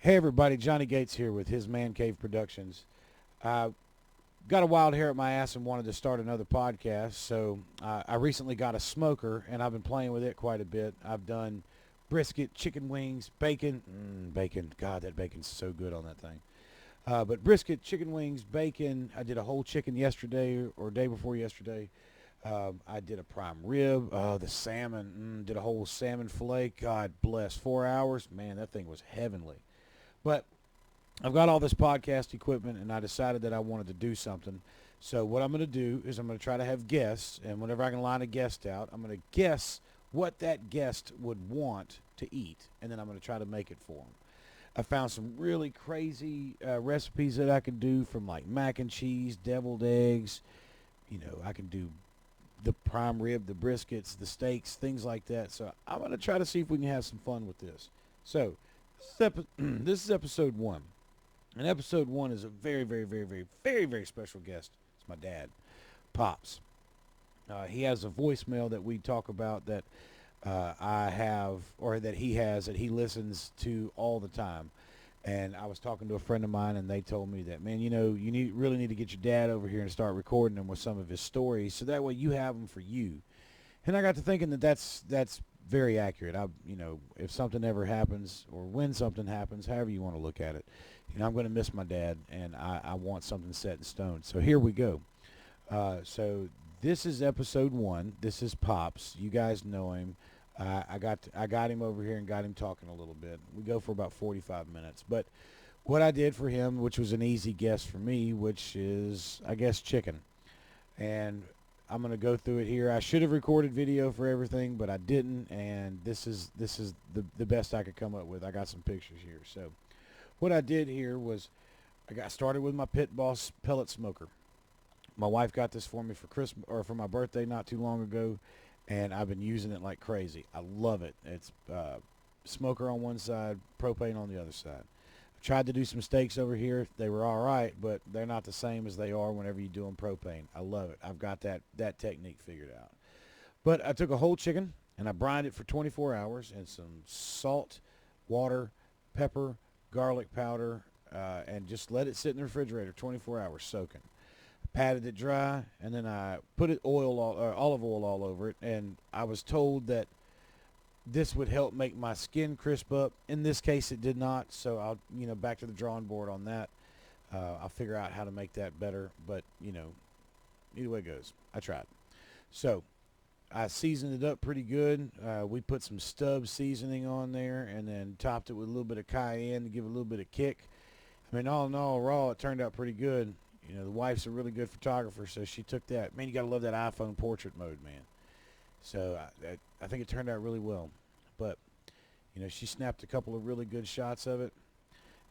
Hey everybody, Johnny Gates here with his Man Cave Productions. I got a wild hair at my ass and wanted to start another podcast, so I recently got a smoker and I've been playing with it quite a bit. I've done brisket, chicken wings, bacon. Bacon, God, that bacon's so good on that thing. But brisket, chicken wings, bacon. I did a whole chicken yesterday or day before yesterday. I did a prime rib. Oh, the salmon. Did a whole salmon fillet. God bless. 4 hours. Man, that thing was heavenly. But I've got all this podcast equipment, and I decided that I wanted to do something. So what I'm going to do is I'm going to try to have guests, and whenever I can line a guest out, I'm going to guess what that guest would want to eat, and then I'm going to try to make it for them. I found some really crazy recipes that I can do, from like mac and cheese, deviled eggs. I can do the prime rib, the briskets, the steaks, things like that. So I'm going to try to see if we can have some fun with this. So this is episode 1. And episode 1 is a very, very, very, very, very, very special guest. It's my dad, Pops. He has a voicemail that we talk about that I have, or that he has, that he listens to all the time. And I was talking to a friend of mine, and they told me that, man, you really need to get your dad over here and start recording him with some of his stories, so that way you have them for you. And I got to thinking that that's very accurate. If something ever happens, or when something happens, however you want to look at it, I'm going to miss my dad, and I want something set in stone. So here we go. So this is episode 1. This is Pops. You guys know him. I got him over here and got him talking a little bit. We go for about 45 minutes. But what I did for him, which was an easy guess for me, which is, I guess, chicken. And I'm going to go through it here. I should have recorded video for everything, but I didn't, and this is the best I could come up with. I got some pictures here. So what I did here was I got started with my Pit Boss pellet smoker. My wife got this for me for Christmas, or for my birthday not too long ago, and I've been using it like crazy. I love it. It's smoker on one side, propane on the other side. I tried to do some steaks over here. They were all right, but they're not the same as they are whenever you do them propane. I love it. I've got that technique figured out. But I took a whole chicken, and I brined it for 24 hours in some salt, water, pepper, garlic powder, and just let it sit in the refrigerator 24 hours soaking. Patted it dry, and then I put olive oil all over it, and I was told that this would help make my skin crisp up. In this case, it did not, so I'll, back to the drawing board on that. I'll figure out how to make that better, but, either way it goes. I tried. So I seasoned it up pretty good. We put some stub seasoning on there, and then topped it with a little bit of cayenne to give it a little bit of kick. I mean, all in all, raw, it turned out pretty good. The wife's a really good photographer, so she took that. Man, you got to love that iPhone portrait mode, man. So I think it turned out really well. But, she snapped a couple of really good shots of it.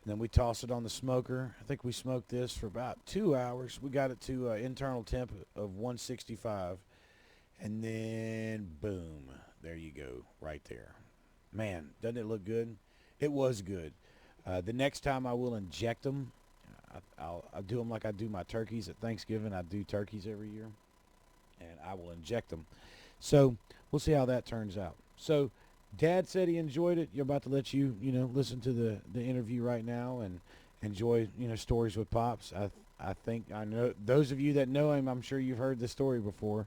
And then we tossed it on the smoker. I think we smoked this for about 2 hours. We got it to internal temp of 165. And then, boom, there you go, right there. Man, doesn't it look good? It was good. The next time I will inject them. I'll do them like I do my turkeys at Thanksgiving. I do turkeys every year, and I will inject them. So we'll see how that turns out. So Dad said he enjoyed it. You're about to let you, listen to the interview right now and enjoy, stories with Pops. I know those of you that know him, I'm sure you've heard the story before.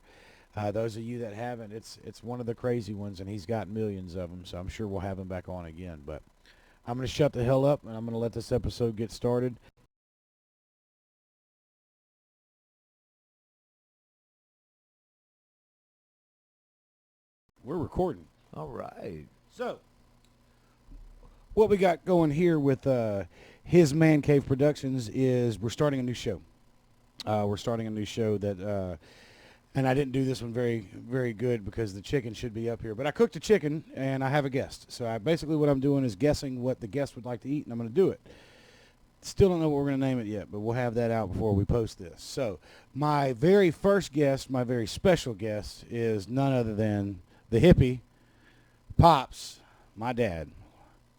Those of you that haven't, it's one of the crazy ones, and he's got millions of them, so I'm sure we'll have him back on again. But I'm going to shut the hell up, and I'm going to let this episode get started. We're recording. All right. So, what we got going here with his Man Cave Productions is we're starting a new show. We're starting a new show that, and I didn't do this one very, very good because the chicken should be up here. But I cooked a chicken, and I have a guest. So basically what I'm doing is guessing what the guest would like to eat, and I'm going to do it. Still don't know what we're going to name it yet, but we'll have that out before we post this. So my very first guest, my very special guest, is none other than the Hippy, Pops, my dad.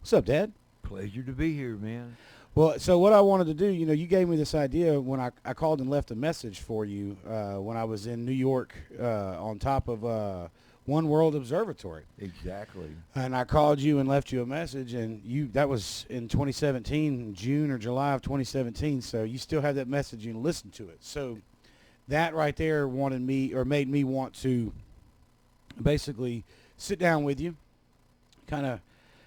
What's up, Dad? Pleasure to be here, man. Well, so what I wanted to do, you gave me this idea when I called and left a message for you when I was in New York on top of One World Observatory. Exactly. And I called you and left you a message, and that was in 2017, June or July of 2017. So you still have that message. You can listen to it. So that right there made me want to basically sit down with you, kind of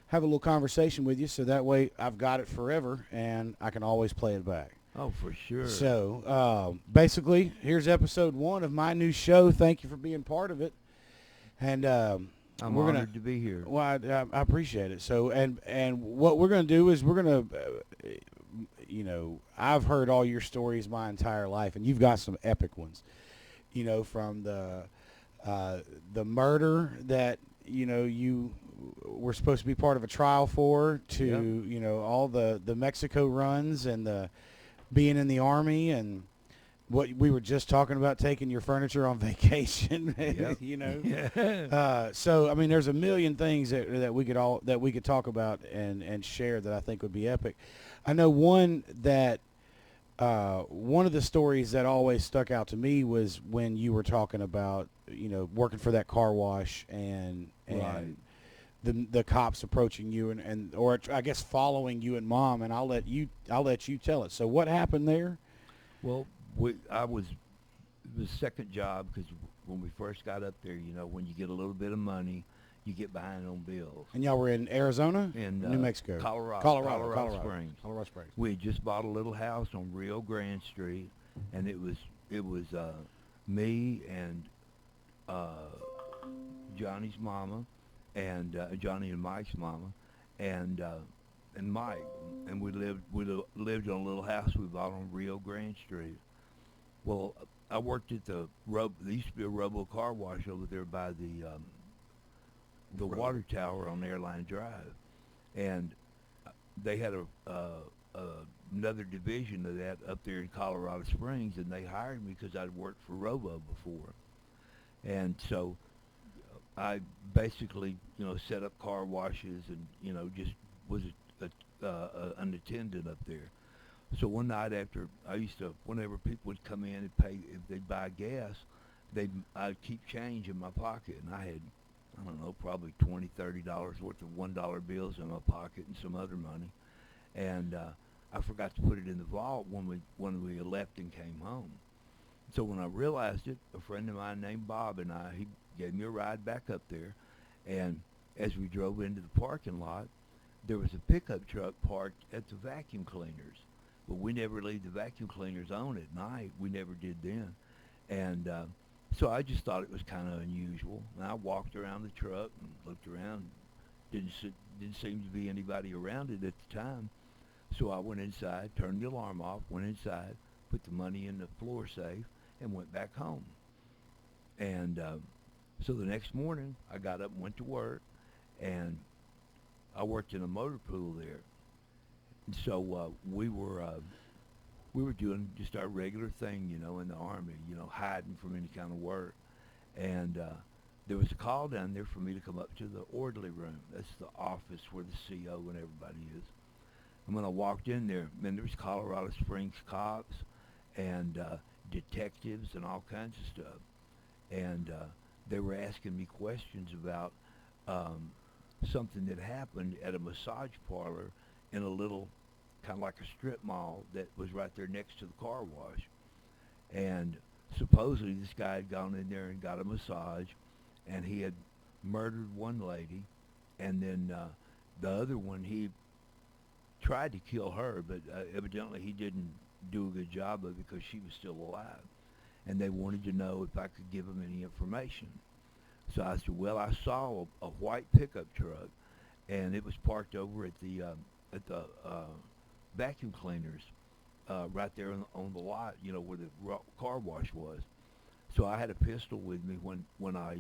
have a little conversation with you, so that way I've got it forever and I can always play it back. Oh, for sure. So basically, here's episode 1 of my new show. Thank you for being part of it. And I'm honored to be here. Well, I appreciate it. So and what we're going to do is we're going to, I've heard all your stories my entire life, and you've got some epic ones. From the murder that you were supposed to be part of a trial for, to Yep. all the Mexico runs, and the being in the Army, and what we were just talking about, taking your furniture on vacation. Yep. Yeah. So I mean, there's a million things that we could talk about and share that I think would be epic. I know one of the stories that always stuck out to me was when you were talking about working for that car wash, and Right. the cops approaching you or I guess following you and Mom, and I'll let you tell it. So what happened there? Well, it was the second job, because when we first got up there, when you get a little bit of money, you get behind on bills. And y'all were in Arizona? In New Mexico? Colorado Springs. Colorado Springs. We had just bought a little house on Rio Grande Street, and it was me and Johnny's mama, and Johnny and Mike's mama, and Mike, and we lived on a little house we bought on Rio Grande Street. Well, I worked at there used to be a Robo car wash over there by the water tower on Airline Drive, and they had another division of that up there in Colorado Springs, and they hired me because I'd worked for Robo before, and so I basically set up car washes, and just was an attendant up there. So one night after, whenever people would come in and pay, if they'd buy gas, I'd keep change in my pocket, and I had, I don't know, probably $20, $30 worth of $1 bills in my pocket and some other money, and I forgot to put it in the vault when we left and came home. So when I realized it, a friend of mine named Bob and he gave me a ride back up there, and as we drove into the parking lot, there was a pickup truck parked at the vacuum cleaners. But we never leave the vacuum cleaners on at night. We never did then. And so I just thought it was kind of unusual. And I walked around the truck and looked around. Didn't seem to be anybody around it at the time. So I went inside, turned the alarm off, went inside, put the money in the floor safe, and went back home. And so the next morning, I got up and went to work, and I worked in a motor pool there. And so we were doing just our regular thing, in the Army, hiding from any kind of work. And there was a call down there for me to come up to the orderly room. That's the office where the CO and everybody is. And when I walked in there, man, there was Colorado Springs cops and detectives and all kinds of stuff. And they were asking me questions about something that happened at a massage parlor in a little, kind of like a strip mall that was right there next to the car wash. And supposedly this guy had gone in there and got a massage, and he had murdered one lady, and then the other one, he tried to kill her, but evidently he didn't do a good job of it because she was still alive. And they wanted to know if I could give them any information. So I said, well, I saw a white pickup truck, and it was parked over at the vacuum cleaners right there on the lot, where the car wash was. So I had a pistol with me when I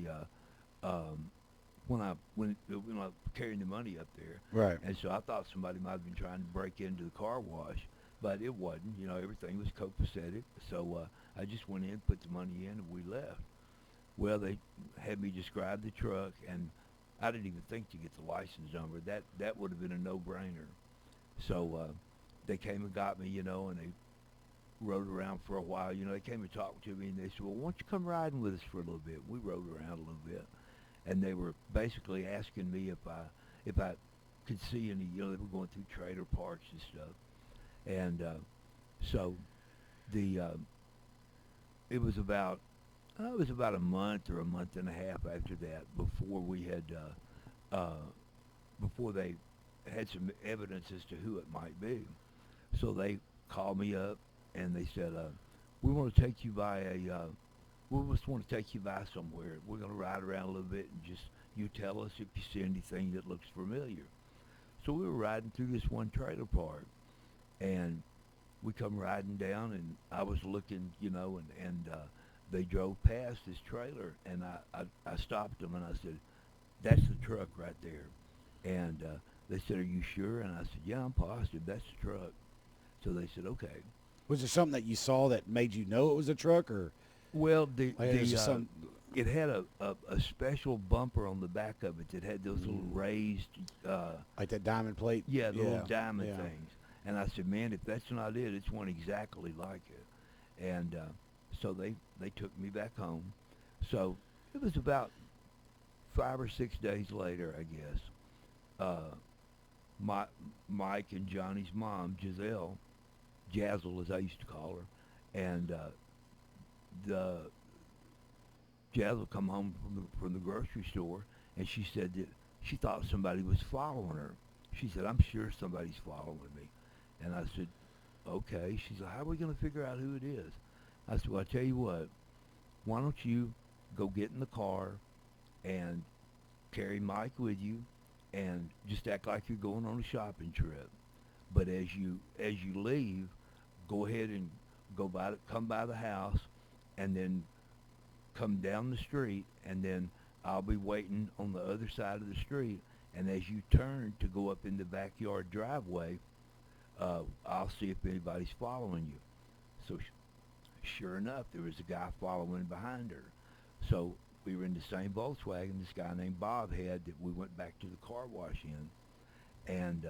carrying the money up there. Right. And so I thought somebody might have been trying to break into the car wash, but it wasn't. Everything was copacetic. So I just went in, put the money in, and we left. Well, they had me describe the truck, and I didn't even think to get the license number. That would have been a no-brainer. So they came and got me, and they rode around for a while. They came and talked to me, and they said, well, why don't you come riding with us for a little bit? We rode around a little bit. and they were basically asking me if I could see any. You know, they were going through trailer parks and stuff, and so the it was about a month or a month and a half after that before we had before they had some evidence as to who it might be. So they called me up and they said, "We want to take you by we just want to take you by somewhere. We're going to ride around a little bit and just you tell us if you see anything that looks familiar." So we were riding through this one trailer park, and we come riding down, and I was looking, you know, and they drove past this trailer, and I stopped them and I said, "That's the truck right there." And they said, "Are you sure?" And I said, "Yeah, I'm positive. That's the truck." So they said, "Okay." Was there something that you saw that made you know it was a truck, or Well, like, it was just some? it had a special bumper on the back of it that had those little raised, Like that diamond plate? yeah, the little Yeah, diamond yeah. things. And I said, "Man, if that's not it, it's one exactly like it." And so they took me back home. So it was about 5 or 6 days later, I guess. Uh, my Mike and Johnny's mom, Giselle, Jazzle as I used to call her, and the Jazzle come home from the grocery store, and she said that she thought somebody was following her. She said, "I'm sure somebody's following me." And I said, "Okay." She said, "How are we going to figure out who it is?" I said, "Well, I tell you what, why don't you go get in the car and carry Mike with you and just act like you're going on a shopping trip. But as you leave, go ahead and come by the house and then come down the street, and then I'll be waiting on the other side of the street, and as you turn to go up in the backyard driveway, I'll see if anybody's following you." So sure enough, there was a guy following behind her. So we were in the same Volkswagen this guy named Bob had that we went back to the car wash in, and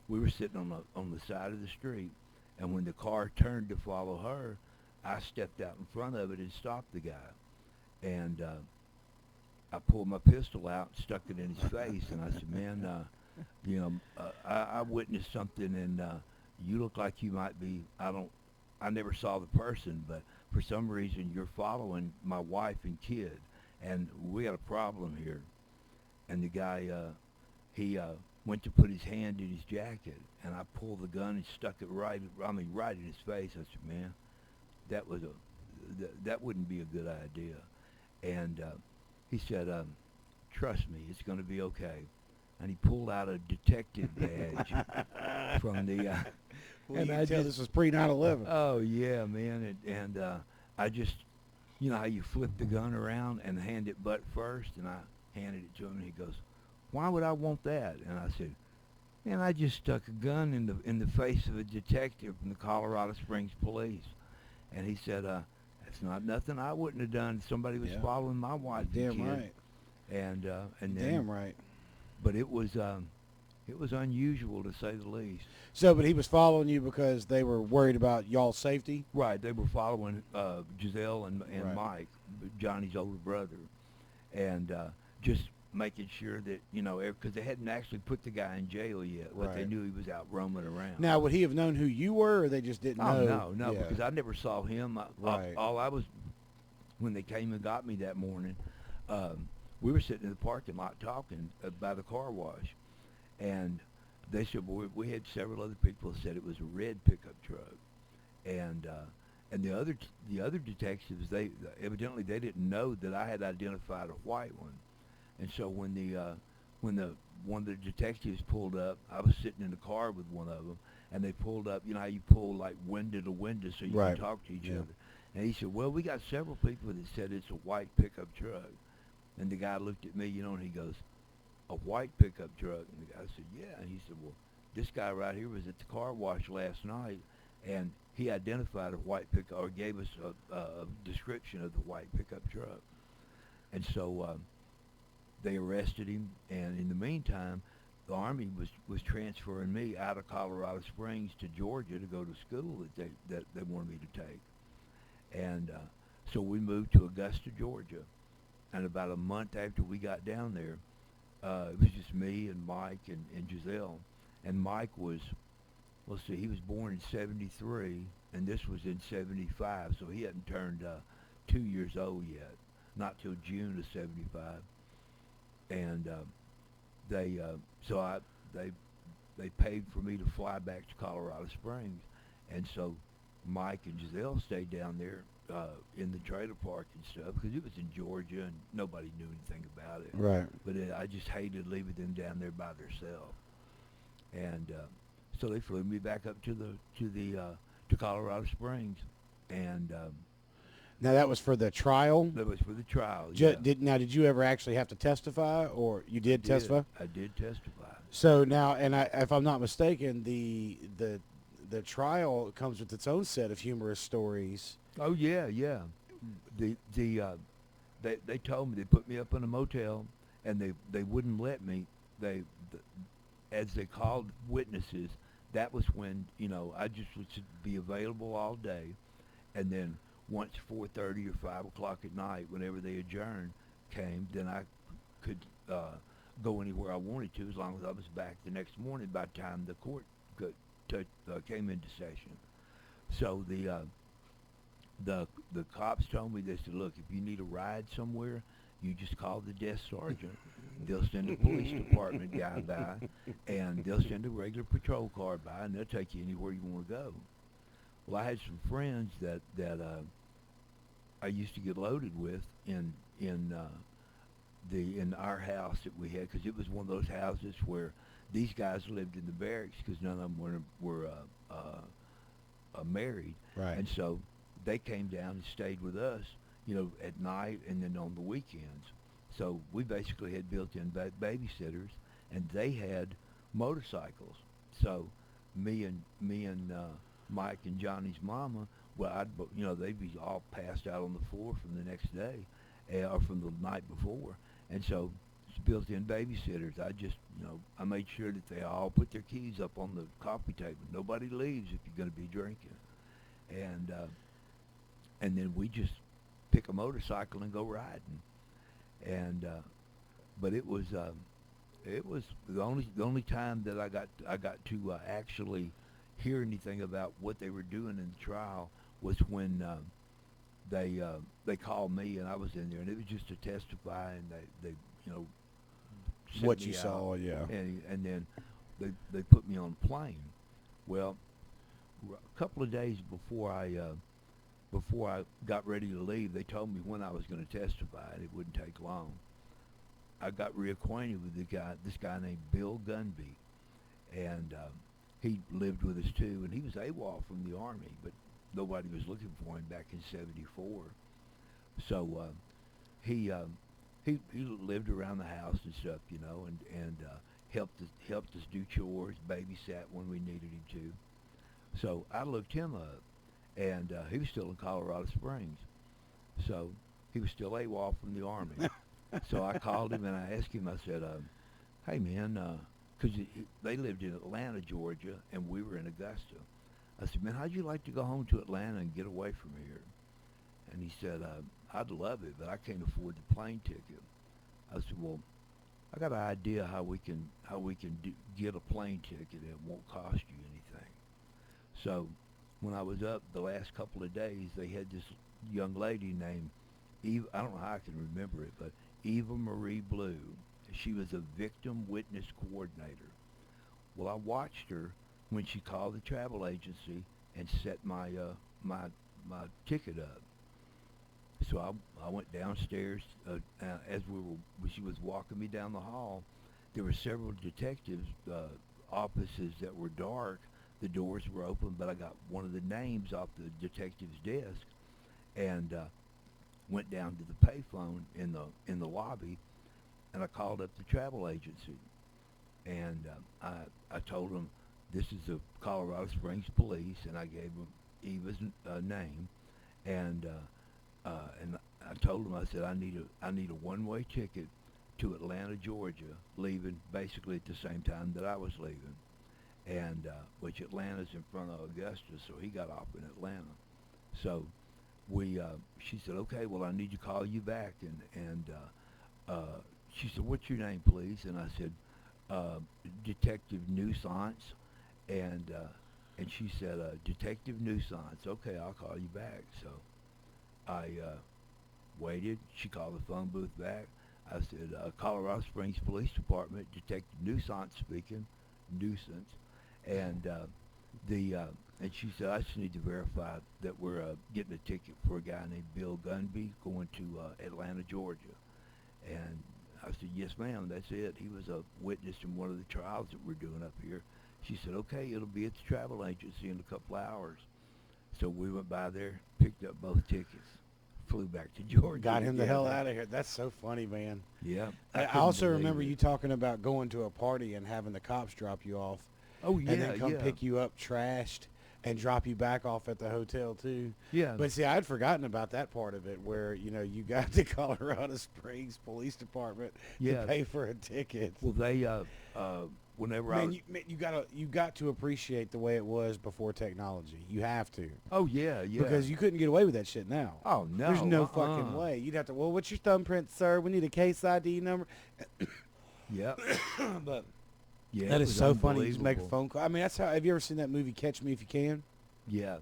we were sitting on the side of the street, and when the car turned to follow her, I stepped out in front of it and stopped the guy, and I pulled my pistol out, stuck it in his face, and I said, "Man, I witnessed something, and you look like you might be. I never saw the person, but for some reason you're following my wife and kid, and we got a problem here." And the guy, he went to put his hand in his jacket, and I pulled the gun and stuck it right in his face. I said, "Man, that wouldn't be a good idea." And he said, "Trust me, it's going to be okay." And he pulled out a detective badge from the. Well, And you I can tell just, this was pre 9/11. oh yeah, man, and I just, you know how you flip the gun around and hand it butt first, and I handed it to him, and he goes, "Why would I want that?" And I said, "Man, I just stuck a gun in the face of a detective from the Colorado Springs Police." And he said, "That's not nothing I wouldn't have done. Somebody was Yeah. following my wife and Damn kid." right. And then, Damn right. but it was unusual to say the least. So, but he was following you because they were worried about y'all's safety? Right, they were following Giselle and Right. Mike, Johnny's older brother, and just making sure that because they hadn't actually put the guy in jail yet, but they Right. knew he was out roaming around. Now, would he have known who you were, or they just didn't Oh know? no, Yeah. because I never saw him. Right. All I was when they came and got me that morning, we were sitting in the parking lot talking by the car wash, and they said, "Well, we had several other people said it was a red pickup truck," and the other detectives they evidently they didn't know that I had identified a white one, and so when the one of the detectives pulled up, I was sitting in the car with one of them, and they pulled up. You know how you pull like window to window so you Right. can talk to each Yeah. other. And he said, "Well, we got several people that said it's a white pickup truck." And the guy looked at me, and he goes, "A white pickup truck?" And the guy said, "Yeah." And he said, "Well, this guy right here was at the car wash last night, and he identified a white pickup, or gave us a description of the white pickup truck." And so they arrested him, and in the meantime, the Army was transferring me out of Colorado Springs to Georgia to go to school that they wanted me to take. And so we moved to Augusta, Georgia, And about a month after we got down there, it was just me and Mike and Giselle. And Mike was, let's see, he was born in 73, and this was in 75, so he hadn't turned 2 years old yet, not till June of 75. And they, so I, they, they paid for me to fly back to Colorado Springs, and so Mike and Giselle stayed down there in the trailer park and stuff because it was in Georgia and nobody knew anything about it. Right. But I just hated leaving them down there by themselves, and so they flew me back up to Colorado Springs, and Now that was for the trial. that was for the trial. Yeah, Did you ever actually have to testify, or you did testify? I did testify. So now, and if I'm not mistaken, the trial comes with its own set of humorous stories. Oh yeah, yeah. They told me they put me up in a motel, and they wouldn't let me. As they called witnesses, that was when I just was to be available all day, and then once 4:30 or 5 o'clock at night, whenever they adjourned, came, then I could go anywhere I wanted to as long as I was back the next morning by the time the court came into session. So the cops told me, they said, look, if you need a ride somewhere, you just call the desk sergeant. They'll send a police department guy by, and they'll send a regular patrol car by, and they'll take you anywhere you want to go. Well, I had some friends that I used to get loaded with in our house that we had, because it was one of those houses where these guys lived in the barracks because none of them were married, Right. and so they came down and stayed with us, at night and then on the weekends. So we basically had built-in babysitters, and they had motorcycles. So me and Mike and Johnny's mama, well, they'd be all passed out on the floor from the next day, or from the night before, and so it's built-in babysitters. I made sure that they all put their keys up on the coffee table. Nobody leaves if you're going to be drinking, and then we just pick a motorcycle and go riding, and but it was the only time that I got to actually hear anything about what they were doing in the trial was when they called me and I was in there, and it was just to testify, and they sent What me you out, saw, yeah. and then they put me on a plane. Well, a couple of days before I got ready to leave, they told me when I was going to testify, and it wouldn't take long. I got reacquainted with this guy named Bill Gunby, and he lived with us too, and he was AWOL from the Army, but nobody was looking for him back in '74. So he lived around the house and stuff, and helped us do chores, babysat when we needed him to. So I looked him up, and he was still in Colorado Springs. So he was still AWOL from the Army. So I called him and I asked him, I said, hey man, because they lived in Atlanta, Georgia, and we were in Augusta. I said, man, how'd you like to go home to Atlanta and get away from here? And he said, I'd love it, but I can't afford the plane ticket. I said, well, I got an idea how we can get a plane ticket and it won't cost you anything. So when I was up the last couple of days, they had this young lady named Eva, I don't know how I can remember it, but Eva Marie Blue. She was a victim witness coordinator. Well, I watched her when she called the travel agency and set my ticket up. So I went downstairs as she was walking me down the hall. There were several detectives' offices that were dark. The doors were open, but I got one of the names off the detective's desk, and went down to the payphone in the lobby, and I called up the travel agency, and I told them this is the Colorado Springs Police, and I gave them Eva's name, and I told them, I said, I need a one-way ticket to Atlanta, Georgia, leaving basically at the same time that I was leaving, and which Atlanta's in front of Augusta, so he got off in Atlanta. So she said, okay, well, I need to call you back. She said, what's your name, please? And I said, Detective Nuisance. And she said, Detective Nuisance. Okay, I'll call you back. So I waited. She called the phone booth back. I said, Colorado Springs Police Department, Detective Nuisance speaking, nuisance. And and she said, I just need to verify that we're getting a ticket for a guy named Bill Gunby going to Atlanta, Georgia. And I said, yes, ma'am, that's it. He was a witness in one of the trials that we're doing up here. She said, okay, it'll be at the travel agency in a couple of hours. So we went by there, picked up both tickets, flew back to Georgia. Got him the hell out of here. That's so funny, man. Yeah. I also remember you talking about going to a party and having the cops drop you off. Oh, yeah, and then come pick you up trashed and drop you back off at the hotel, too. Yeah. But, see, I'd forgotten about that part of it where, you got the Colorado Springs Police Department to pay for a ticket. Well, they, whenever you got to appreciate the way it was before technology. You have to. Oh, yeah, yeah. Because you couldn't get away with that shit now. Oh, no. There's no fucking way. You'd have to, well, what's your thumbprint, sir? We need a case ID number. Yeah. But... yeah, that is so funny. You just make a phone call. I mean, that's how. Have you ever seen that movie Catch Me If You Can? Yeah.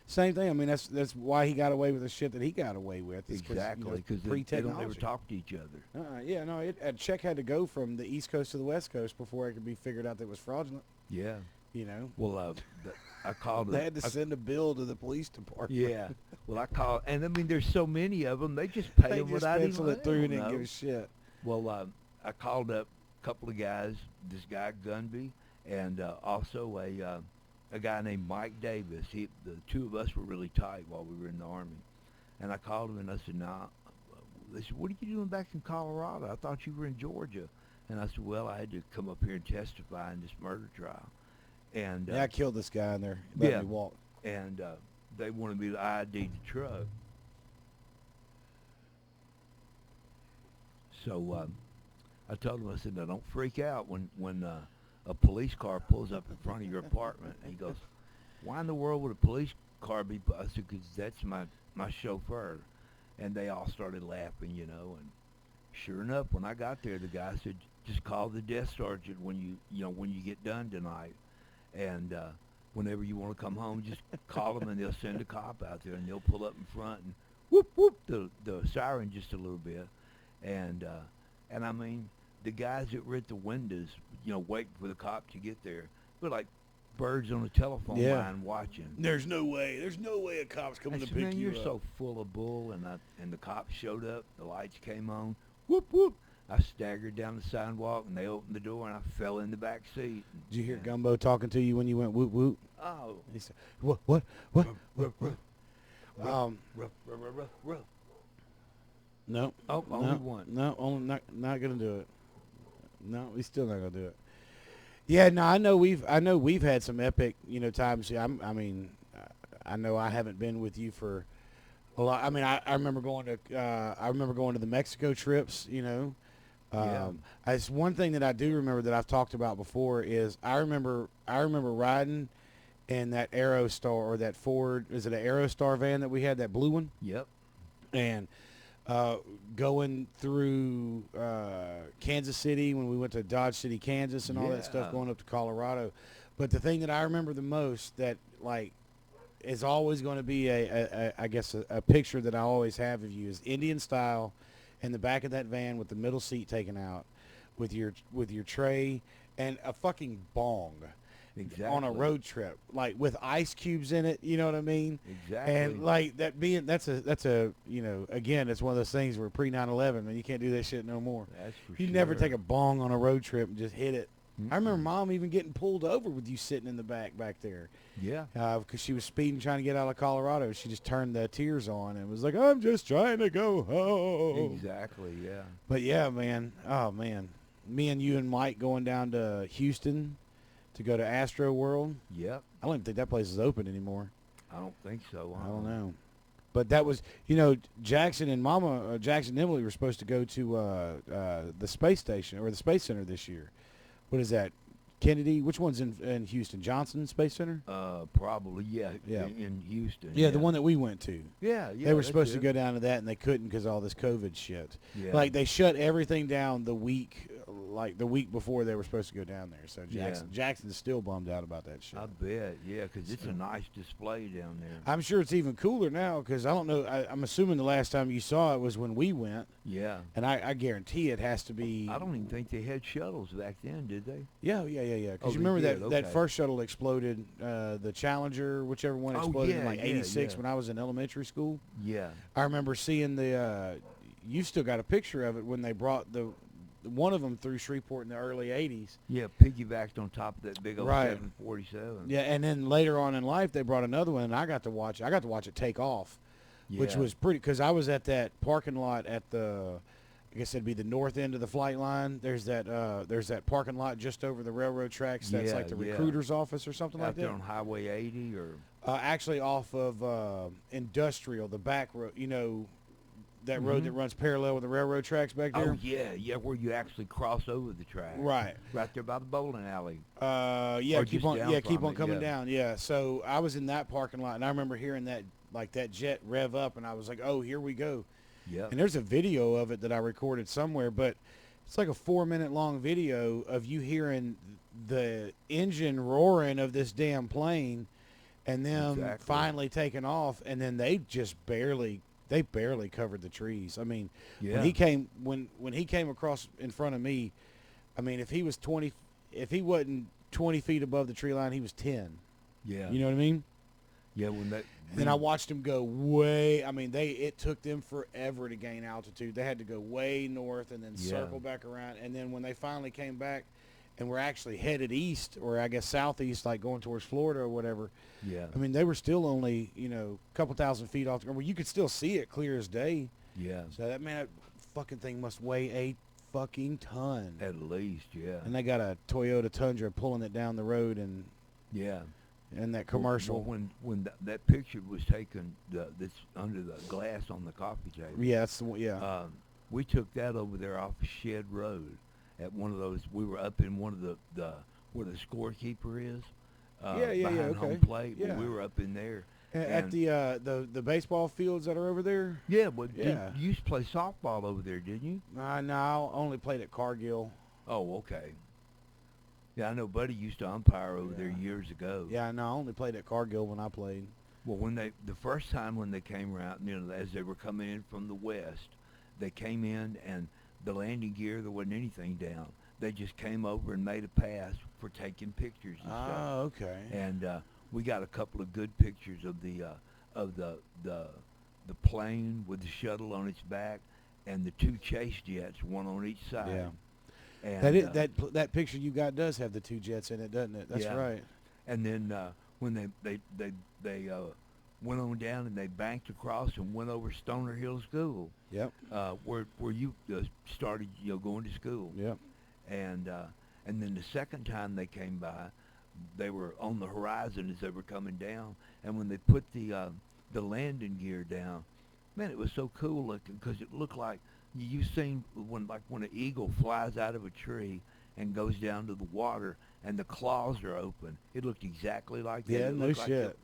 Same thing. I mean, that's why he got away with the shit that he got away with. Exactly, because they don't ever talk to each other. Yeah, no. A check had to go from the East Coast to the West Coast before it could be figured out that it was fraudulent. Yeah. Well, I called. They had to send a bill to the police department. Yeah. Well, I called, and I mean, there's so many of them. They just pay them without even pencil it through and didn't give a shit. Well, I called up a couple of guys. This guy Gunby, and also a guy named Mike Davis. The two of us were really tight while we were in the Army. And I called him and I said, nah. They said, what are you doing back in Colorado? I thought you were in Georgia. And I said, well, I had to come up here and testify in this murder trial. And I killed this guy in there. Let me walk. And they wanted me to ID the truck. So I told him, I said, now don't freak out when a police car pulls up in front of your apartment. And he goes, why in the world would a police car be? I said, because that's my chauffeur. And they all started laughing, and sure enough, when I got there, the guy said, just call the desk sergeant when you get done tonight. And whenever you want to come home, just call them and they'll send a cop out there and they'll pull up in front and whoop, whoop, the siren just a little bit. And I mean, the guys that were at the windows, waiting for the cop to get there, were like birds on a telephone line watching. There's no way a cop's coming to pick you up. You're so full of bull. And the cops showed up. The lights came on. Whoop, whoop. I staggered down the sidewalk, and they opened the door, and I fell in the back seat. Did you hear Gumbo talking to you when you went whoop, whoop? Oh. He said, what? No. Oh, only one. No, only not gonna do it. No, he's still not gonna do it. Yeah, no, I know we've had some epic, times. I know I haven't been with you for a lot. I mean, I remember going to the Mexico trips. It's one thing that I do remember that I've talked about before is I remember riding in that Aerostar or that Ford. Is it an Aerostar van that we had, that blue one? Yep. And going through Kansas City when we went to Dodge City, Kansas, and all that stuff, going up to Colorado. But the thing that I remember the most that is always going to be a picture that I always have of you is Indian style in the back of that van with the middle seat taken out, with your tray and a fucking bong. Exactly. On a road trip, with ice cubes in it, you know what I mean? Exactly. And that's again, it's one of those things where pre 9/11, man, you can't do that shit no more. That's for You sure. never take a bong on a road trip and just hit it. I remember Mom even getting pulled over with you sitting in the back there. Yeah. Because she was speeding, trying to get out of Colorado. She just turned the tears on and was like, I'm just trying to go home. Exactly, yeah. But yeah, man. Oh, man. Me and you and Mike going down to Houston to go to Astro World. Yep. I don't even think that place is open anymore. I don't think so. I don't know. But that was, Jackson and Jackson and Emily were supposed to go to the space station or the Space Center this year. What is that? Kennedy. Which one's in Houston? Johnson Space Center? Probably, yeah, Yeah. in Houston. Yeah, the one that we went to. Yeah, yeah. They were that's supposed to it. go down to that, and they couldn't because of all this COVID shit. Yeah. Like, they shut everything down the week before they were supposed to go down there. So Jackson's still bummed out about that shit. I bet, yeah, because it's a nice display down there. I'm sure it's even cooler now because I don't know. I'm assuming the last time you saw it was when we went, Yeah. and I guarantee it has to be. I don't even think they had shuttles back then, did they? Yeah. Because Oh, you they remember did, that okay. first shuttle exploded, the Challenger, whichever one Oh, exploded in yeah, like yeah, '86 yeah. when I was in elementary school. Yeah. I remember seeing the. You still got a picture of it when they brought one of them through Shreveport in the early '80s. Yeah, piggybacked on top of that big old Right. 747. Yeah, and then later on in life they brought another one, and I got to watch it take off, which Yeah. was pretty. Because I was at that parking lot at I guess it'd be the north end of the flight line. There's that parking lot just over the railroad tracks. That's Yeah, like the yeah. recruiter's office or something out like there that. on Highway 80 or Actually, off of Industrial, the back road. You know, that road that runs parallel with the railroad tracks back there. oh yeah, where you actually cross over the track. Right. Right there by the bowling alley. Yeah, Or keep just on, down yeah, keep from on it, coming yeah. down. Yeah. So I was in that parking lot, and I remember hearing that jet rev up, and I was like, "Oh, here we go." Yeah. And there's a video of it that I recorded somewhere, but it's like a 4-minute long video of you hearing the engine roaring of this damn plane, and them Exactly. finally taking off, and then they barely covered the trees. I mean, Yeah. when he came across in front of me, I mean, if he wasn't 20 feet above the tree line, he was 10. Yeah. You know what I mean? Yeah, when that Then I watched him go way. I mean, it took them forever to gain altitude. They had to go way north and then Yeah. circle back around. And then when they finally came back and were actually headed east, or I guess southeast, like going towards Florida or whatever, Yeah. I mean, they were still only, a couple thousand feet off the ground. Well, you could still see it clear as day. Yeah. So that fucking thing must weigh a fucking ton. At least, yeah. And they got a Toyota Tundra pulling it down the road, and Yeah. that commercial. Well, when that picture was taken, that's under the glass on the coffee table. Yeah, that's the one. Yeah. We took that over there off Shed Road at one of those. We were up in one of the where the scorekeeper is. Behind okay. home plate. Yeah. We were up in there. At and- the baseball fields that are over there. Yeah, but Yeah. you used to play softball over there, didn't you? No, I only played at Cargill. Oh, okay. Yeah, I know Buddy used to umpire over there Yeah. years ago. Yeah, no, I only played at Cargill when I played. Well, the first time when they came around, as they were coming in from the west, they came in and the landing gear, there wasn't anything down. They just came over and made a pass for taking pictures and stuff. Oh, okay. And we got a couple of good pictures of the plane with the shuttle on its back and the two chase jets, one on each side. Yeah. And, That picture you got does have the two jets in it, doesn't it? That's Yeah. right. And then when they went on down and they banked across and went over Stoner Hill School, Yep. where you started, going to school. Yep. And then the second time they came by, they were on the horizon as they were coming down. And when they put the landing gear down, man, it was so cool looking because it looked like you've seen when an eagle flies out of a tree and goes down to the water and the claws are open. It looked exactly like that. Yeah, It no looked like shit.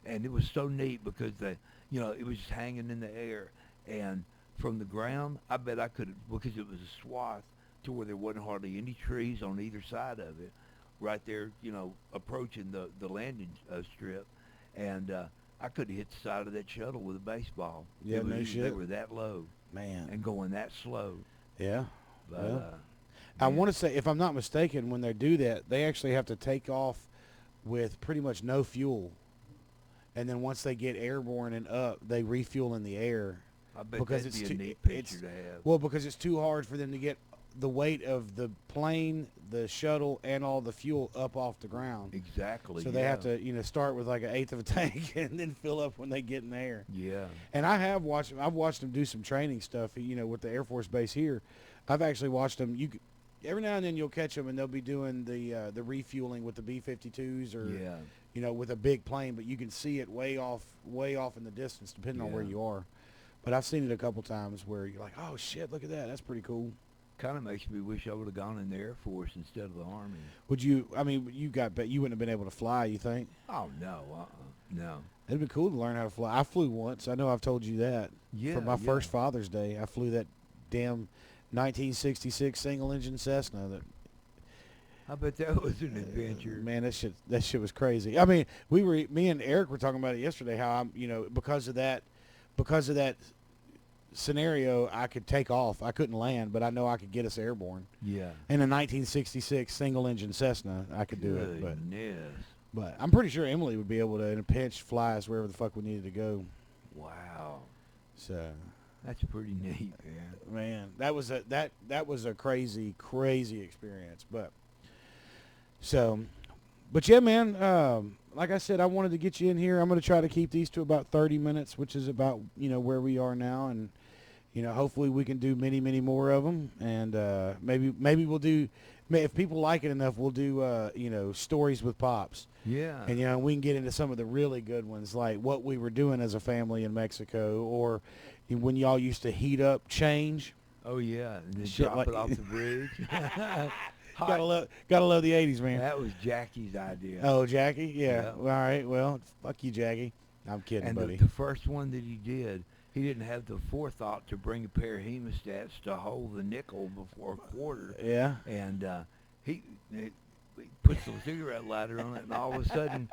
and it was so neat because it was just hanging in the air, and from the ground, I bet I could, because it was a swath to where there wasn't hardly any trees on either side of it, right there, approaching the landing strip, and I could have hit the side of that shuttle with a baseball. Yeah, no They shit. were that low Man. and going that slow. Yeah. But, Well, I man, want to say, if I'm not mistaken, when they do that, they actually have to take off with pretty much no fuel. And then once they get airborne and up, they refuel in the air. I bet because that'd it's be a too- neat it's- picture to have. Well, because it's too hard for them to get the weight of the plane, the shuttle, and all the fuel up off the ground. Exactly. So they have to, start with like an eighth of a tank and then fill up when they get in the air. Yeah. And I've watched them do some training stuff, with the Air Force Base here. I've actually watched them. Every now and then you'll catch them and they'll be doing the refueling with the B-52s or, Yeah. with a big plane, but you can see it way off in the distance depending on where Yeah. you are. But I've seen it a couple times where you're like, oh shit, look at that. That's pretty cool. Kind of makes me wish I would have gone in the Air Force instead of the Army. Would you? I mean, but you wouldn't have been able to fly. You think? Oh no, no. It'd be cool to learn how to fly. I flew once. I know I've told you that. Yeah, For my yeah. first Father's Day, I flew that damn 1966 single-engine Cessna. That I bet that was an adventure. man, that shit was crazy. I mean, me and Eric were talking about it yesterday. How I'm, because of that scenario, I could take off. I couldn't land, but I know I could get us airborne. Yeah. In a 1966 single-engine Cessna, I could do it. Goodness. But I'm pretty sure Emily would be able to, in a pinch, fly us wherever the fuck we needed to go. Wow. So That's pretty neat, man. that was a crazy experience. But yeah, man. Like I said, I wanted to get you in here. I'm going to try to keep these to about 30 minutes, which is about where we are now, and hopefully we can do many more of them, and maybe we'll do. If people like it enough, we'll do stories with Pops. Yeah. And we can get into some of the really good ones, like what we were doing as a family in Mexico, or when y'all used to heat up change. Oh yeah, and then Shit drop like- it off the bridge. Gotta love the 80s, man. That was Jackie's idea. Oh, Jackie? Yeah. Yeah. Well, all right. Well, fuck you, Jackie. I'm kidding, And buddy. the first one that he did, he didn't have the forethought to bring a pair of hemostats to hold the nickel before a quarter. Yeah. And he puts the cigarette lighter on it, and all of a sudden,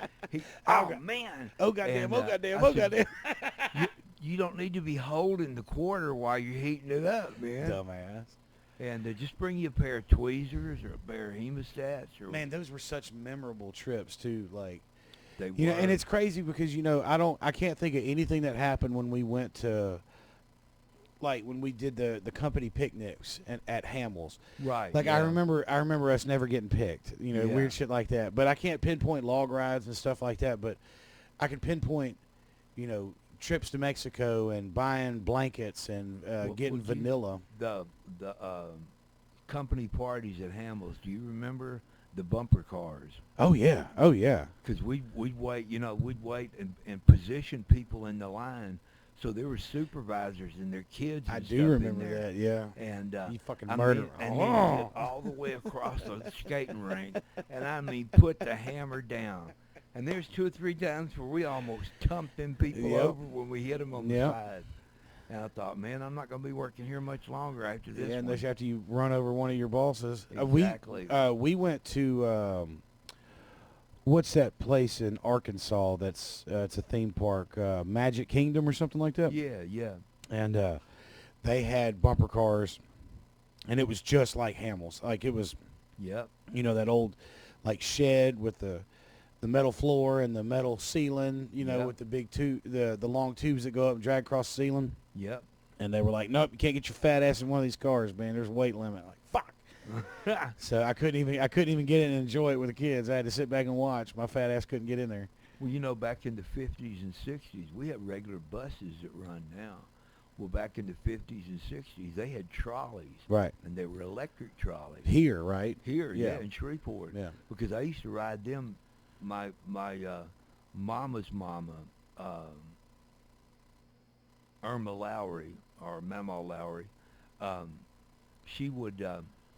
man! Oh, goddamn. And, Oh, goddamn. I Oh, said, goddamn. You don't need to be holding the quarter while you're heating it up, man. Dumbass. And just bring you a pair of tweezers or a pair of hemostats. Or Man, those were such memorable trips, too. Like, they were. and it's crazy because, I can't think of anything that happened when we went to, like, when we did the company picnics at Hamels. right. Like, yeah. I remember us never getting picked, Yeah. weird shit like that. But I can't pinpoint log rides and stuff like that. But I can pinpoint, trips to Mexico and buying blankets and getting vanilla. The company parties at Hamels. Do you remember the bumper cars? Oh yeah, oh yeah. Because we'd wait, and position people in the line. So there were supervisors and their kids. And I stuff do in remember there. that. Yeah. And You fucking I murderer. mean, and then get all the way across the skating rink, and I mean, put the hammer down. And there's 2 or 3 times where we almost tumped them people Yep. over when we hit them on the Yep. side. And I thought, man, I'm not going to be working here much longer after this Yeah, one. unless after you run over one of your bosses. Exactly. We went to what's that place in Arkansas? That's it's a theme park, Magic Kingdom or something like that. Yeah, yeah. And they had bumper cars, and it was just like Hamels. Like it was, Yep. that old like shed with the metal floor and the metal ceiling, Yeah. with the big the long tubes that go up and drag across the ceiling. Yep. And they were like, nope, you can't get your fat ass in one of these cars, man. There's a weight limit. Like, fuck. So I couldn't even get in and enjoy it with the kids. I had to sit back and watch. My fat ass couldn't get in there. Well, back in the 50s and 60s, we have regular buses that run now. Well, back in the 50s and 60s, they had trolleys. Right. And they were electric trolleys. Here, right? Here, Yeah. in Shreveport. Yeah. Because I used to ride them. My mama's mama, Irma Lowry, or Mama Lowry, she would,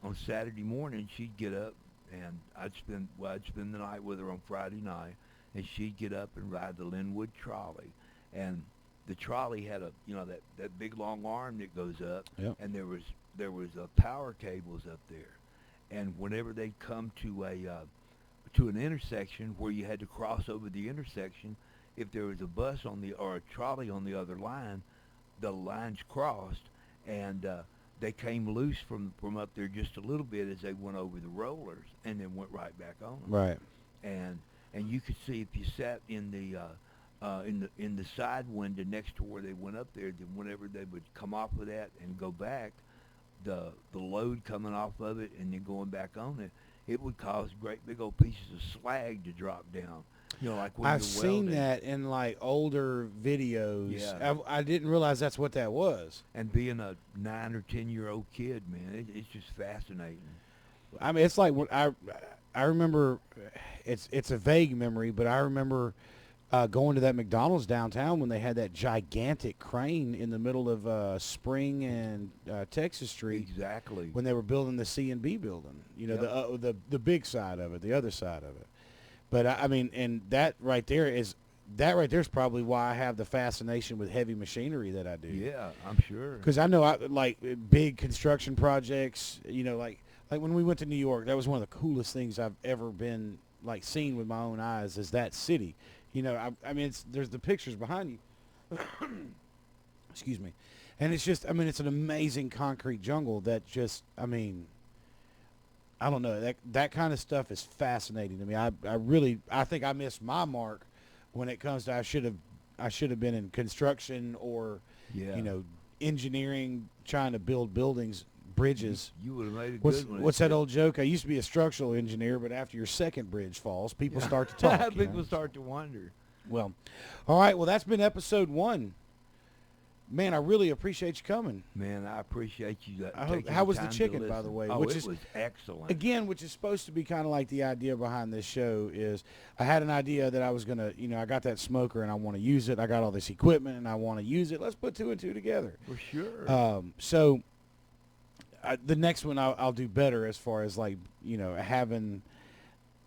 on Saturday morning, she'd get up, and I'd spend the night with her on Friday night, and she'd get up and ride the Linwood trolley. And the trolley had that big long arm that goes up, Yep. and there was power cables up there. And whenever they'd come to an intersection where you had to cross over the intersection, if there was a bus or a trolley on the other line, the lines crossed, and they came loose from up there just a little bit as they went over the rollers, and then went right back on them. Right. And you could see if you sat in the side window next to where they went up there, then whenever they would come off of that and go back, the load coming off of it and then going back on it, it would cause great big old pieces of slag to drop down. Like when I've you're seen welding. that in like older videos. Yeah. I didn't realize that's what that was. And being a 9 or 10-year-old kid, man, it's just fascinating. I mean, it's like what I remember. It's a vague memory, but I remember going to that McDonald's downtown when they had that gigantic crane in the middle of Spring and Texas Street. Exactly. When they were building the C&B building, Yep. the big side of it, the other side of it. But I mean, and that right there is probably why I have the fascination with heavy machinery that I do. Yeah, I'm sure. Because I know I like big construction projects. Like when we went to New York, that was one of the coolest things I've ever been seen with my own eyes. Is that city? I mean, there's the pictures behind you. Excuse me. And it's just, I mean, it's an amazing concrete jungle that just, I mean, I don't know. That kind of stuff is fascinating to me. I think I missed my mark when it comes to I should have been in construction or, Yeah. engineering, trying to build buildings, bridges. You would have made a good one. What's that old joke? I used to be a structural engineer, but after your second bridge falls, people start to talk. People start to wonder. Well, all right. Well, that's been episode 1. Man, I really appreciate you coming. Man, I appreciate you. How was the chicken, by the way? Oh, it was excellent. Again, which is supposed to be kind of like the idea behind this show is I had an idea that I was going to, I got that smoker and I want to use it. I got all this equipment and I want to use it. Let's put 2 and 2 together. For sure. So the next one I'll do better as far as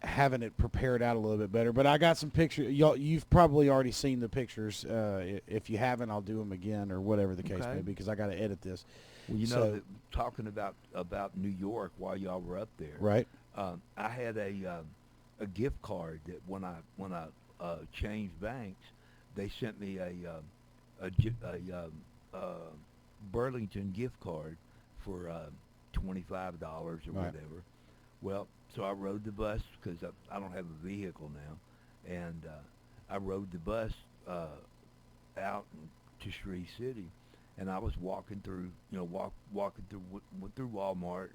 having it prepared out a little bit better. But I got some pictures. You've probably already seen the pictures. If you haven't, I'll do them again or whatever the case may be because I got to edit this. Well, talking about New York while y'all were up there, right? I had a gift card that when I changed banks, they sent me a Burlington gift card for $25 or whatever. Well, so I rode the bus because I don't have a vehicle now, and I rode the bus out to Shreve City, and I was walking through, went through Walmart,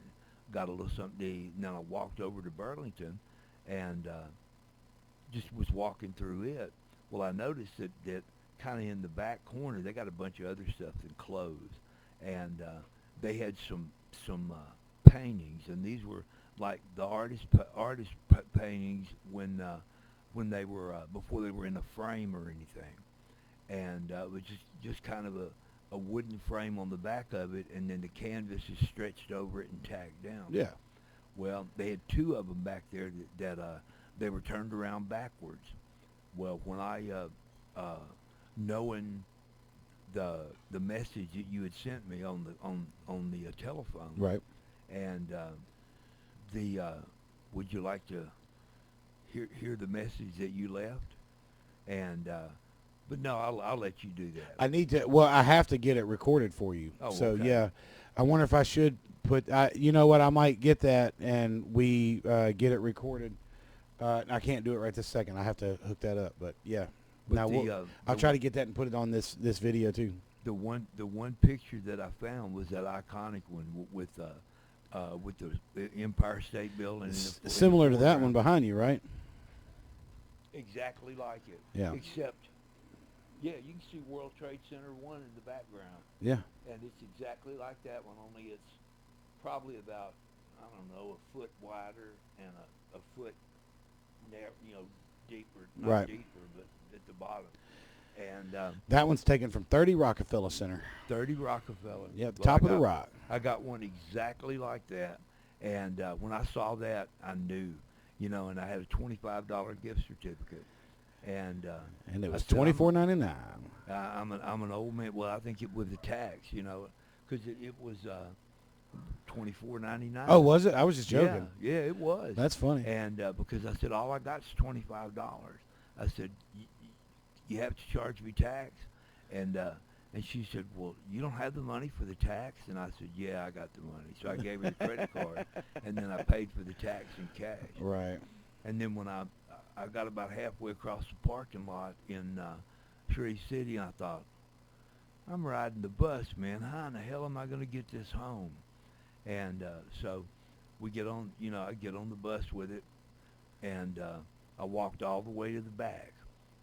got a little something to eat, and then I walked over to Burlington, and just was walking through it. Well, I noticed that kind of in the back corner, they got a bunch of other stuff than clothes, and they had some paintings, and these were like the artist paintings when they were before they were in a frame or anything, and it was just kind of a wooden frame on the back of it, and then the canvas is stretched over it and tacked down. Yeah. Well, they had 2 of them back there that they were turned around backwards. Well, when I knowing the message that you had sent me on the telephone, right, and would you like to hear the message that you left? And but no, I'll let you do that. I need to. Well, I have to get it recorded for you. Oh, so okay. Yeah, I wonder if I should put. You know what? I might get that and we get it recorded. I can't do it right this second. I have to hook that up. But yeah, But I'll try to get that and put it on this video too. The one picture that I found was that iconic one with the Empire State Building. Similar to that one behind you, right? Exactly like it. Yeah. Except, you can see World Trade Center 1 in the background. Yeah. And it's exactly like that one, only it's probably about, I don't know, a foot wider and a foot deeper. Not right. deeper, but at the bottom. And that one's taken from 30 Rockefeller Center. 30 Rockefeller. Yeah, the top of the rock. I got one exactly like that. And when I saw that, I knew, and I had a $25 gift certificate. And it was $24.99. I'm an old man. Well, I think it was the tax, because it was $24.99. Oh, was it? I was just joking. Yeah, it was. That's funny. And because I said all I got is $25, I said you have to charge me tax, and she said, well, you don't have the money for the tax, and I said, yeah, I got the money. So I gave her the credit card, and then I paid for the tax in cash. Right. And then when I got about halfway across the parking lot in Shreve City, I thought, I'm riding the bus, man. How in the hell am I going to get this home? And so we get on, I get on the bus with it, and I walked all the way to the back.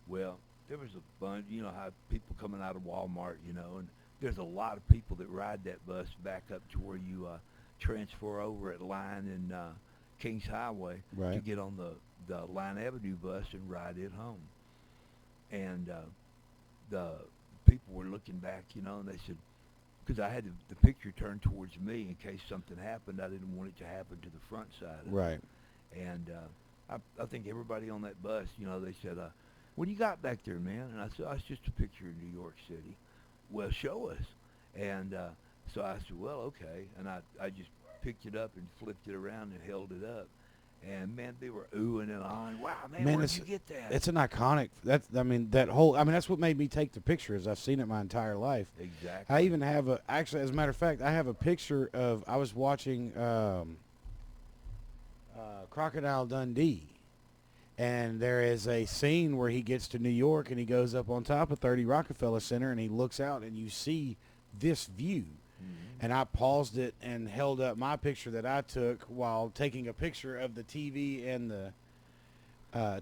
Well, there was a bunch, how people coming out of Walmart, and there's a lot of people that ride that bus back up to where you transfer over at Line and Kings Highway right. to get on the Line Avenue bus and ride it home. and the people were looking back, and they said, because I had the picture turned towards me in case something happened. I didn't want it to happen to the front side of Right. it. And I think everybody on that bus, they said, what do you got back there, man? And I said, oh, it's just a picture of New York City. Well, show us. And so I said, well, okay. And I just picked it up and flipped it around and held it up. And man, they were oohing and ahhing. Wow, man, where'd you get that? It's an iconic. That's what made me take the picture. Is I've seen it my entire life. Exactly. I even have actually, as a matter of fact, I have a picture of, I was watching Crocodile Dundee, and there is a scene where he gets to New York and he goes up on top of 30 Rockefeller Center and he looks out and you see this view. And I paused it and held up my picture that I took while taking a picture of the TV and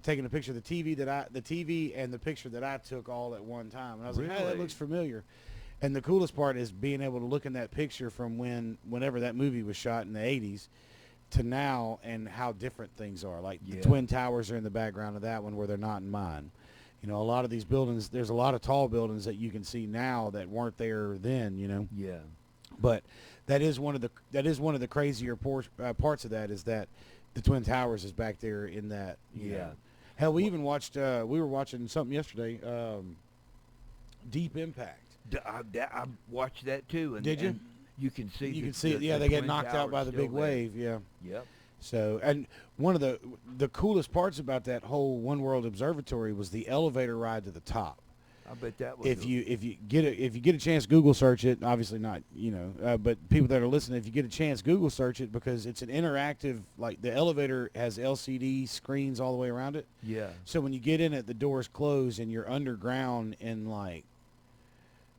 taking a picture of the TV and the picture that I took all at one time. And I was like, hey, that looks familiar. And the coolest part is being able to look in that picture from whenever that movie was shot in the 80s to now, and how different things are. Like the Twin Towers are in the background of that one where they're not in mine. A lot of these buildings, there's a lot of tall buildings that you can see now that weren't there then, Yeah. But that is one of the crazier parts of that, is that the Twin Towers is back there in that. Yeah. Hell, we even watched. We were watching something yesterday. Deep Impact. I watched that too. And, Did you? And you can see. You can see it. Yeah, they get knocked out by the big wave. Yeah. Yep. So, and one of the coolest parts about that whole One World Observatory was the elevator ride to the top. I bet that was. If you get a chance, Google search it. Obviously not, but people that are listening, if you get a chance, Google search it, because it's an interactive. Like, the elevator has LCD screens all the way around it. Yeah. So when you get in it, the doors close and you're underground in like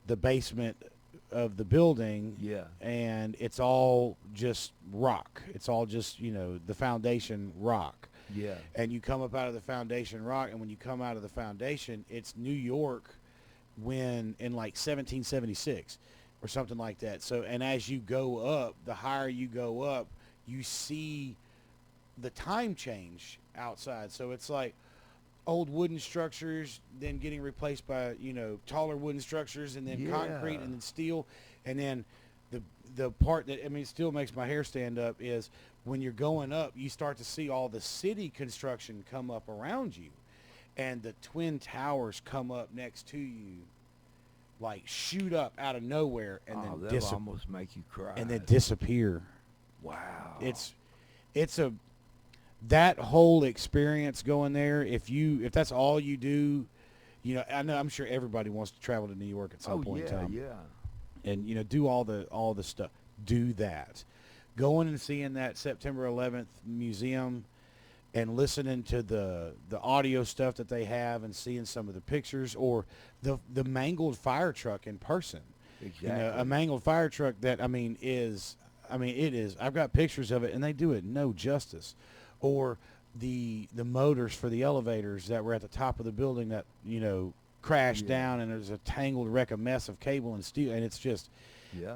the basement of the building. Yeah. And it's all just rock. It's all just the foundation rock. Yeah. And you come up out of the foundation rock, and when you come out of the foundation, it's New York when in like 1776 or something like that. So, and as you go up, the higher you go up, you see the time change outside. So it's like old wooden structures then getting replaced by, taller wooden structures, and then concrete, and then steel. And then the part that, it still makes my hair stand up, is when you're going up, you start to see all the city construction come up around you, and the Twin Towers come up next to you, like shoot up out of nowhere, and then almost make you cry, and then disappear. Wow. It's that whole experience going there. If that's all you do, I'm sure everybody wants to travel to New York at some point in time. Yeah. And do all the stuff. Do that. Going and seeing that September 11th museum, and listening to the audio stuff that they have, and seeing some of the pictures, or the mangled fire truck in person. Exactly. A mangled fire truck that it is. I've got pictures of it, and they do it no justice. Or the motors for the elevators that were at the top of the building that crashed down, and there's a tangled wreck, a mess of cable and steel, and it's just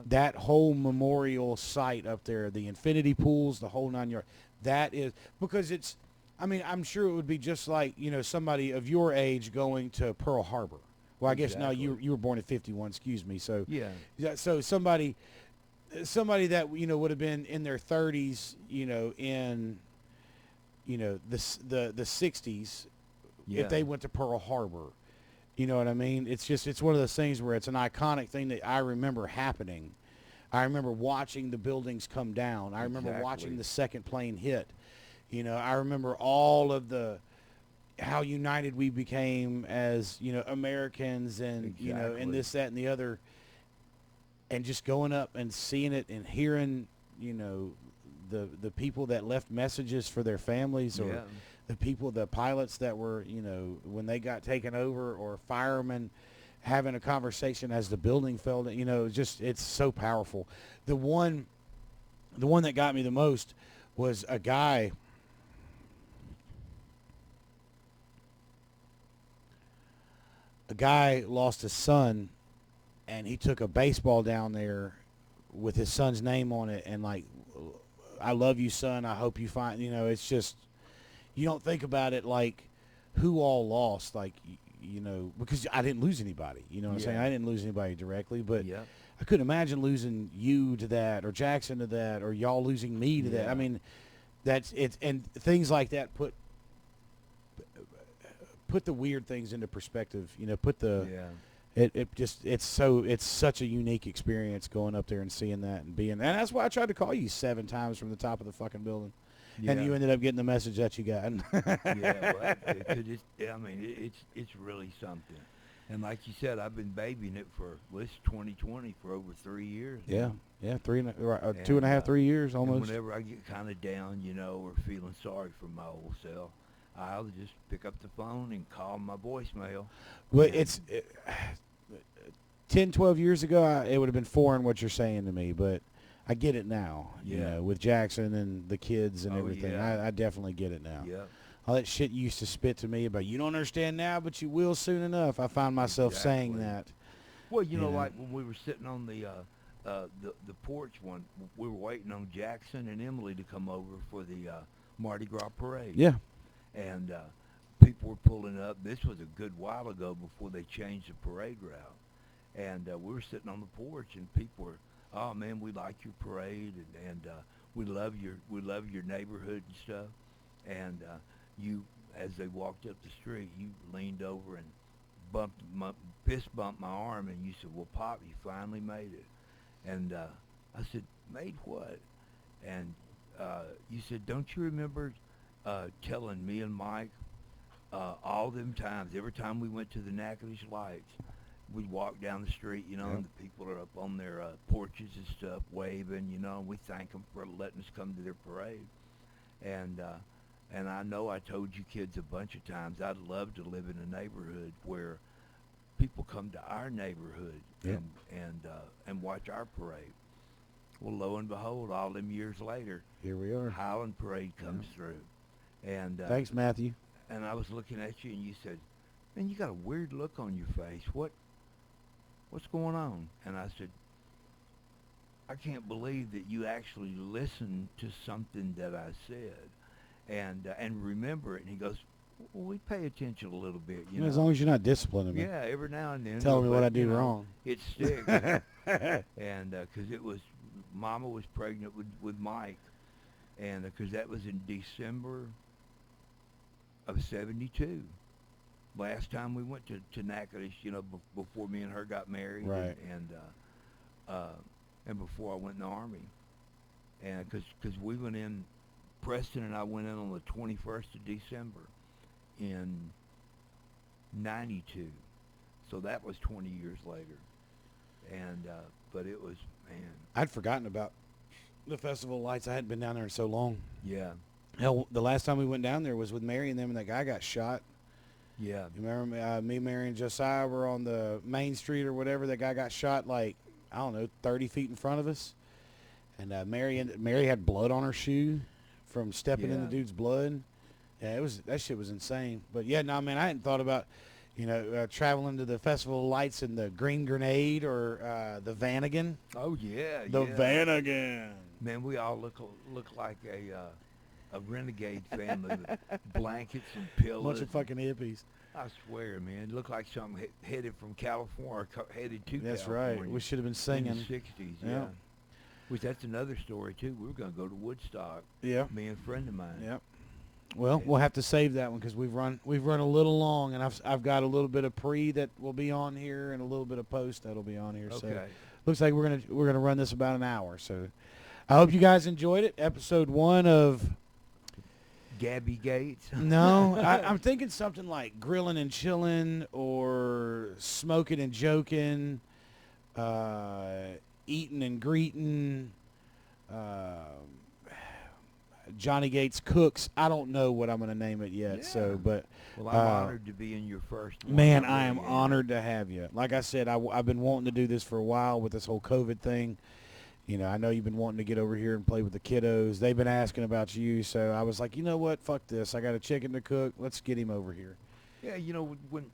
that whole memorial site up there, the infinity pools, the whole 9 yards. That is because it's. I'm sure it would be just like somebody of your age going to Pearl Harbor. Well, I guess no, you were born in 51. Excuse me. So so somebody that would have been in their 30s, in the 60s, if they went to Pearl Harbor. You know what I mean? It's one of those things where it's an iconic thing that I remember happening. I remember watching the buildings come down. I remember watching the second plane hit. I remember all of how united we became as, Americans, and, and this, that, and the other. And just going up and seeing it and hearing, the people that left messages for their families, or the pilots that were, when they got taken over, or firemen having a conversation as the building fell down, it's so powerful. The one that got me the most was a guy lost his son, and he took a baseball down there with his son's name on it, and like, I love you, son. I hope you find, it's just, you don't think about it like who all lost. Like, because I didn't lose anybody. You know what I'm saying? I didn't lose anybody directly, but Yep. I couldn't imagine losing you to that, or Jackson to that, or y'all losing me to that. I Yeah. mean, that's it, and things like that put the weird things into perspective. Put the Yeah. it's such a unique experience going up there and seeing that and that's why I tried to call you 7 times from the top of the fucking building, Yeah. and you ended up getting the message that you got. Yeah, well, it's really something. And like you said, I've been babying it for this 2020 for over 3 years. Yeah, now. yeah, 2.5, And, 3 years And almost. whenever I get kind of down, or feeling sorry for my old self, I'll just pick up the phone and call my voicemail. Well, And 10, 12 years ago, it would have been foreign what you're saying to me, but I get it now. Yeah. With Jackson and the kids and Oh, everything, yeah. I definitely get it now. yeah, All that shit you used to spit to me about, you don't understand now, but you will soon enough. I find myself saying Exactly. that. well, You know. like when we were sitting on the porch one, we were waiting on Jackson and Emily to come over for the Mardi Gras parade. Yeah. And people were pulling up. This was a good while ago before they changed the parade route. And we were sitting on the porch, and people were, "Oh man, we like your parade, and we love your neighborhood and stuff." And you, as they walked up the street, you leaned over and fist bumped my arm, and you said, "Well, Pop, you finally made it." And I said, "Made what?" And you said, "Don't you remember telling me and Mike all them times, every time we went to the Natchitoches Lights, we'd walk down the street, Yep. and the people are up on their porches and stuff waving, and we thank them for letting us come to their parade." And I know I told you kids a bunch of times I'd love to live in a neighborhood where people come to our neighborhood Yep. and watch our parade. Well, lo and behold, all them years later, Here we are. Highland Parade comes through. And Thanks, Matthew. and I was looking at you, and you said, "Man, you got a weird look on your face. What's going on?" And I said, "I can't believe that you actually listened to something that I said, and remember it." And he goes, "Well, we pay attention a little bit, As long as you're not disciplining me. Yeah, every now and then. Telling me what but, I do wrong. It sticks." And because Mama was pregnant with Mike, and because that was in December of '72. Last time we went to Natchitoches, before me and her got married, Right. and before I went in the Army, and because we went in, Preston and I went in on the 21st of December in '92, so that was 20 years later, and but it was, man, I'd forgotten about the Festival of Lights. I hadn't been down there in so long. yeah, Hell, the last time we went down there was with Mary and them, and that guy got shot. yeah, You remember me, Mary, and Josiah were on the main street or whatever. That guy got shot, like, I don't know, 30 feet in front of us. And Mary had blood on her shoe from stepping in the Yeah. dude's blood. Yeah, that shit was insane. But yeah, no, man, I hadn't thought about, traveling to the Festival of Lights in the Green Grenade or the Vanagon. oh yeah, The yeah. Vanagon. Man, we all look like a renegade family with blankets and pillows. Bunch of fucking hippies. I swear, man, it looked like something headed from California, headed to That's California. right. We should have been in singing. the '60s. Yeah. Yeah. Which that's another story too. We were going to go to Woodstock. Yeah. Me and a friend of mine. Yep. Well, we'll have to save that one because we've run a little long, and I've got a little bit of pre that will be on here and a little bit of post that'll be on here. So Okay. looks like we're gonna run this about an hour. So I hope you guys enjoyed it. Episode 1 of Gabby Gates. no, I'm thinking something like grilling and chilling or smoking and joking, eating and greeting. Johnny Gates cooks. I don't know what I'm going to name it yet. Yeah. So, but Well, I'm honored to be in your first one. man, I I am really am. honored to have you. Like I said, I've been wanting to do this for a while with this whole COVID thing. I know you've been wanting to get over here and play with the kiddos. They've been asking about you, so I was like, you know what? Fuck this. I got a chicken to cook. Let's get him over here. Yeah, when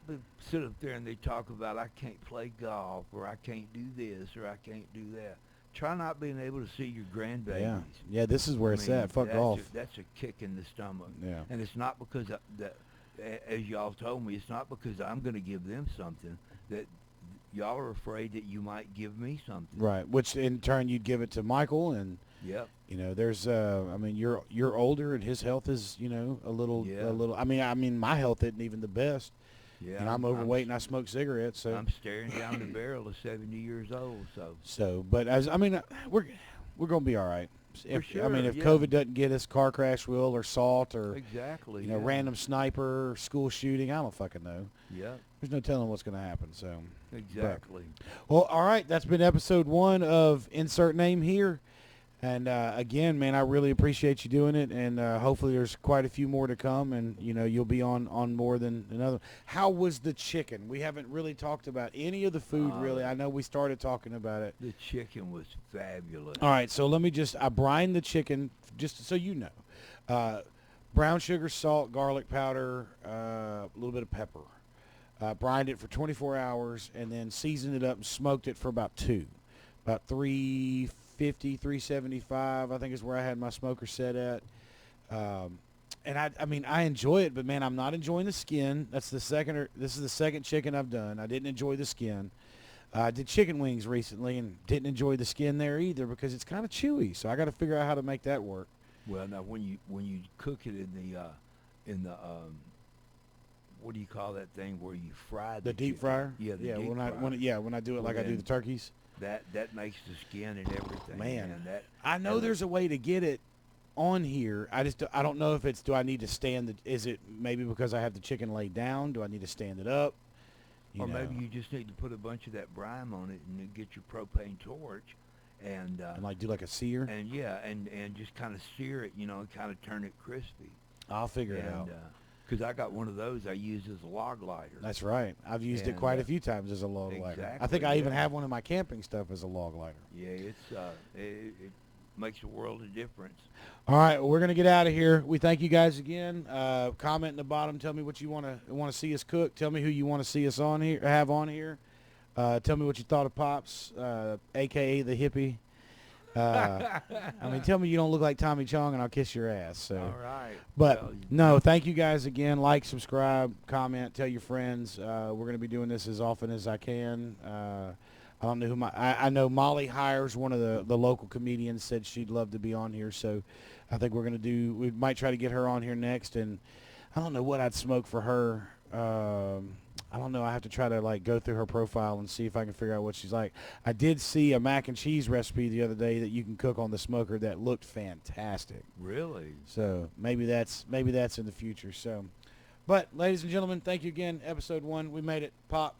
they sit up there and they talk about I can't play golf or I can't do this or I can't do that. Try not being able to see your grandbabies. Yeah, this is where it's at. Fuck that's golf. That's a kick in the stomach. Yeah. And it's not because as y'all told me, it's not because I'm going to give them something that y'all are afraid that you might give me something. Right. Which in turn you'd give it to Michael, and Yep. you know, there's I mean, you're older and his health is, you know, a little. Yeah. I mean my health isn't even the best. Yeah. And I'm overweight and I smoke cigarettes, so I'm staring down the barrel of 70 years old. so but as I mean we're going to be all right. If, sure, I mean, if yeah. COVID doesn't get us, car crash will, or salt, or Exactly. you know, yeah. random sniper, school shooting, I don't fucking know. Yep. There's no telling what's going to happen. So Exactly. well, all right, that's been episode 1 of Insert Name here. And again, man, I really appreciate you doing it, and hopefully there's quite a few more to come, and you know you'll be on more than another. How was the chicken? We haven't really talked about any of the food, really. I know we started talking about it. The chicken was fabulous. All right, so let me I brined the chicken, just so you know. Brown sugar, salt, garlic powder, a little bit of pepper. Brined it for 24 hours, and then seasoned it up and smoked it for about 350, 375, I think is where I had my smoker set at. And I mean, I enjoy it, but man, I'm not enjoying the skin. This is the second chicken I've done. I didn't enjoy the skin. I did chicken wings recently and didn't enjoy the skin there either because it's kind of chewy. So I got to figure out how to make that work. Well, now when you cook it in the what do you call that thing where you fry The deep chicken? fryer? Yeah, the yeah. deep When fryer. I do it Well, like I do then the turkeys. That makes the skin and everything. Man, that I know there's a way to get it on here. I don't know if it's, do I need to is it maybe because I have the chicken laid down? Do I need to stand it up? Or maybe you just need to put a bunch of that brine on it and then get your propane torch and like do like a sear? and yeah, and just kind of sear it, you know, and kind of turn it crispy. I'll figure it out. Because I got one of those I use as a log lighter. That's right. I've used it quite a few times as a log lighter. I think I even have one in my camping stuff as a log lighter. Yeah, it makes a world of difference. All right, well, we're gonna get out of here. We thank you guys again. Comment in the bottom. Tell me what you want to see us cook. Tell me who you want to see us on here. Have on here. Tell me what you thought of Pops, aka the hippie. I mean, tell me you don't look like Tommy Chong, and I'll kiss your ass. So. All right. But well, no, thank you guys again. Like, subscribe, comment, tell your friends. We're going to be doing this as often as I can. I don't know who I know Molly Hires, one of the local comedians, said she'd love to be on here. So I think we might try to get her on here next. And I don't know what I'd smoke for her. I don't know. I have to try to like go through her profile and see if I can figure out what she's like. I did see a mac and cheese recipe the other day that you can cook on the smoker that looked fantastic. Really? So maybe that's in the future. So, but ladies and gentlemen, thank you again. Episode 1, we made it. Pop,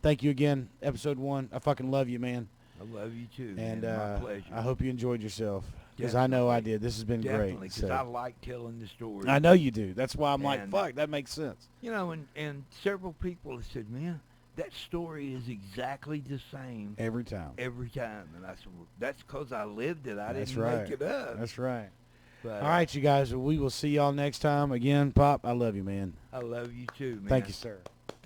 thank you again. Episode 1. I fucking love you, man. I love you too. And man. My pleasure. I hope you enjoyed yourself because I know I did. This has been Definitely, great. because I like telling the story. I know you do. That's why I'm like, fuck, that makes sense. You know, and several people have said, man, that story is exactly the same Every time. Every time. And I said, well, that's because I lived it. I That's didn't right. make it up. That's right. But, all right, you guys. Well, we will see y'all next time. Again, Pop, I love you, man. I love you too, man. Thank you, sir.